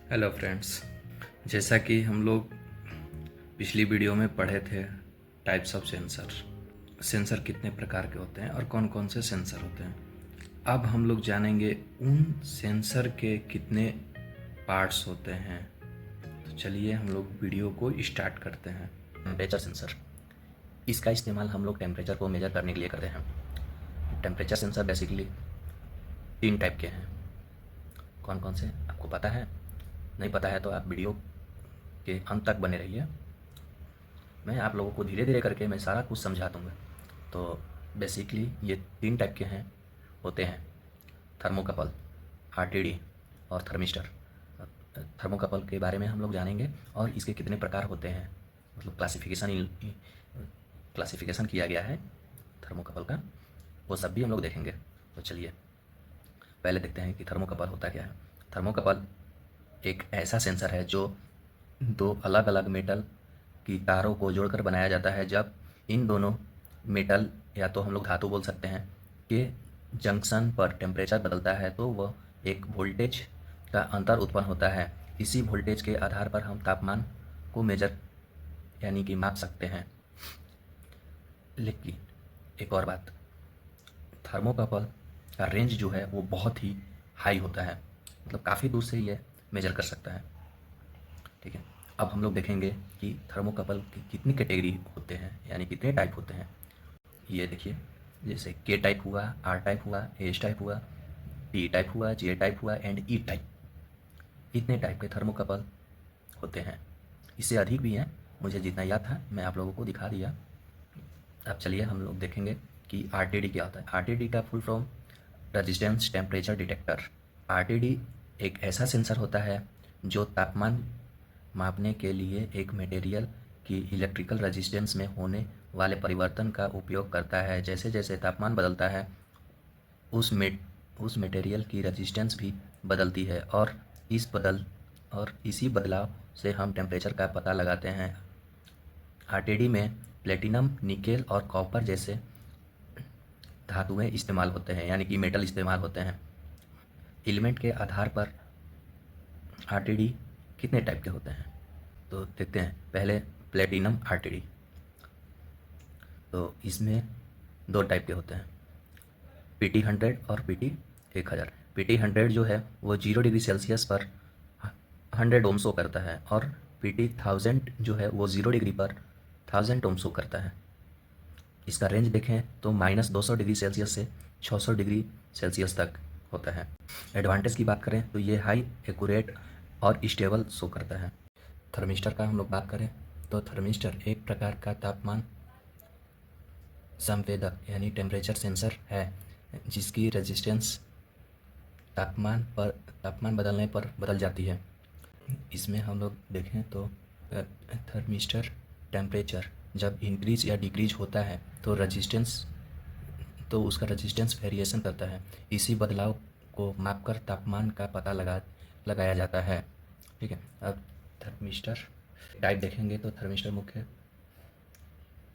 Hello friends. जैसा कि हम लोग पिछली वीडियो में पढ़े थे टाइप्स ऑफ सेंसर, सेंसर कितने प्रकार के होते हैं और कौन कौन से सेंसर होते हैं। अब हम लोग जानेंगे उन सेंसर के कितने पार्ट्स होते हैं। तो चलिए हम लोग वीडियो को स्टार्ट करते हैं। टेम्परेचर सेंसर, इसका इस्तेमाल हम लोग टेम्परेचर को मेजर करने के लिए करते हैं। टेम्परेचर सेंसर बेसिकली 3 टाइप के हैं। कौन कौन से आपको पता है? नहीं पता है तो आप वीडियो के अंत तक बने रहिए। मैं आप लोगों को धीरे धीरे करके मैं सारा कुछ समझा दूँगा। तो बेसिकली ये 3 टाइप के होते हैं। थर्मोकपल, आरटीडी और थर्मिस्टर। थर्मोकपल के बारे में हम लोग जानेंगे और इसके कितने प्रकार होते हैं, मतलब क्लासिफिकेशन किया गया है थर्मोकपल का, वो सब भी हम लोग देखेंगे। तो चलिए पहले देखते हैं कि थर्मोकपल होता क्या है। थर्मोकपल एक ऐसा सेंसर है जो 2 अलग अलग मेटल की तारों को जोड़कर बनाया जाता है। जब इन दोनों मेटल, या तो हम लोग धातु बोल सकते हैं, के जंक्शन पर टेम्परेचर बदलता है तो वह एक वोल्टेज का अंतर उत्पन्न होता है। इसी वोल्टेज के आधार पर हम तापमान को मेजर यानी कि माप सकते हैं। लेकिन एक और बात, थर्मोकपल का रेंज जो है वो बहुत ही हाई होता है, मतलब काफ़ी दूर से ये मेजर कर सकता है। ठीक है, अब हम लोग देखेंगे कि थर्मोकपल की कितनी कैटेगरी होते हैं, यानी कितने टाइप होते हैं। ये देखिए, जैसे के टाइप हुआ, आर टाइप हुआ, एस टाइप हुआ, टी टाइप हुआ, जे टाइप हुआ एंड ई टाइप। इतने टाइप के थर्मोकपल होते हैं। इससे अधिक भी हैं, मुझे जितना याद था मैं आप लोगों को दिखा दिया। अब चलिए हम लोग देखेंगे कि आरटीडी क्या होता है। आरटीडी का full form resistance temperature detector. RTD एक ऐसा सेंसर होता है जो तापमान मापने के लिए एक मटेरियल की इलेक्ट्रिकल रेजिस्टेंस में होने वाले परिवर्तन का उपयोग करता है। जैसे जैसे तापमान बदलता है उस मटेरियल की रेजिस्टेंस भी बदलती है, और इसी बदलाव से हम टेम्परेचर का पता लगाते हैं। आरटीडी में प्लेटिनम, निकेल और कॉपर जैसे धातुएं इस्तेमाल होते हैं, यानी कि मेटल इस्तेमाल होते हैं। एलिमेंट के आधार पर आरटीडी कितने टाइप के होते हैं तो देखते हैं। पहले प्लेटिनम आरटीडी, तो इसमें 2 टाइप के होते हैं, PT100 और PT1000। PT100 जो है वो 0 डिग्री सेल्सियस पर 100 ओम शो करता है, और PT1000 जो है वो 0 डिग्री पर 1000 ओम शो करता है। इसका रेंज देखें तो -200 डिग्री सेल्सियस से 600 डिग्री सेल्सियस तक होता है। एडवांटेज की बात करें तो ये हाई एक्यूरेट और स्टेबल शो करता है। थर्मिस्टर का हम लोग बात करें तो थर्मिस्टर एक प्रकार का तापमान संवेदक यानी टेम्परेचर सेंसर है, जिसकी रेजिस्टेंस तापमान बदलने पर बदल जाती है। इसमें हम लोग देखें तो थर्मिस्टर टेम्परेचर जब इंक्रीज या डिक्रीज होता है तो उसका रेजिस्टेंस वेरिएशन करता है। इसी बदलाव को मापकर तापमान का पता लगाया जाता है। ठीक है, अब थर्मिस्टर टाइप देखेंगे तो थर्मिस्टर मुख्य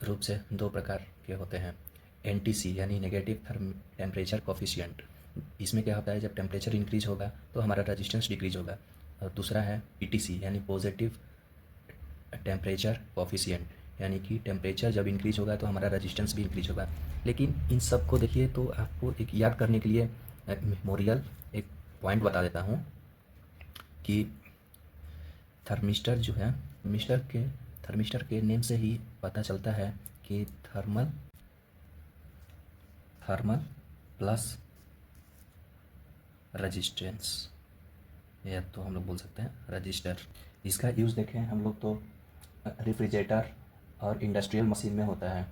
रूप से 2 प्रकार के होते हैं। NTC यानी नेगेटिव टेम्परेचर कोफिशिएंट। इसमें क्या होता है, जब टेम्परेचर इंक्रीज होगा तो हमारा रेजिस्टेंस डिक्रीज होगा। और दूसरा है PTC यानी पॉजिटिव टेम्परेचर कोफिशिएंट, यानी कि टेम्परेचर जब इंक्रीज होगा तो हमारा रेजिस्टेंस भी इंक्रीज होगा। लेकिन इन सब को देखिए तो आपको एक याद करने के लिए मेमोरियल एक पॉइंट बता देता हूँ कि थर्मिस्टर जो है, थर्मिस्टर के नेम से ही पता चलता है कि थर्मल प्लस रेजिस्टेंस, या तो हम लोग बोल सकते हैं रजिस्टर। इसका यूज़ देखें हम लोग तो रेफ्रिजरेटर और इंडस्ट्रियल मशीन में होता है,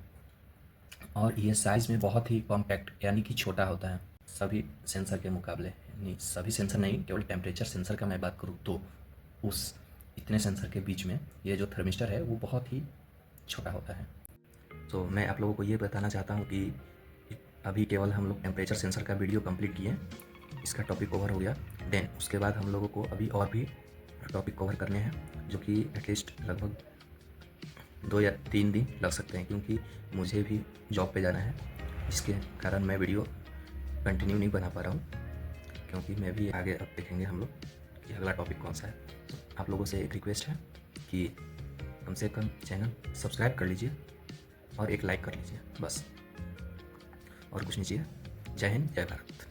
और ये साइज़ में बहुत ही कॉम्पैक्ट यानी कि छोटा होता है सभी सेंसर के मुकाबले। यानी सभी सेंसर नहीं, केवल टेम्परेचर सेंसर का मैं बात करूँ तो उस इतने सेंसर के बीच में ये जो थर्मिस्टर है वो बहुत ही छोटा होता है। तो मैं आप लोगों को ये बताना चाहता हूँ कि अभी केवल हम लोग टेम्परेचर सेंसर का वीडियो कंप्लीट किए, इसका टॉपिक कवर हो गया। देन उसके बाद हम लोगों को अभी और भी टॉपिक कवर करने हैं, जो कि एटलीस्ट लगभग 2 या 3 दिन लग सकते हैं, क्योंकि मुझे भी जॉब पे जाना है। इसके कारण मैं वीडियो कंटिन्यू नहीं बना पा रहा हूँ, क्योंकि मैं भी आगे अब देखेंगे हम लोग कि अगला टॉपिक कौन सा है। आप लोगों से एक रिक्वेस्ट है कि कम से कम चैनल सब्सक्राइब कर लीजिए और एक लाइक कर लीजिए, बस और कुछ नहीं चाहिए। जय हिंद, जय भारत।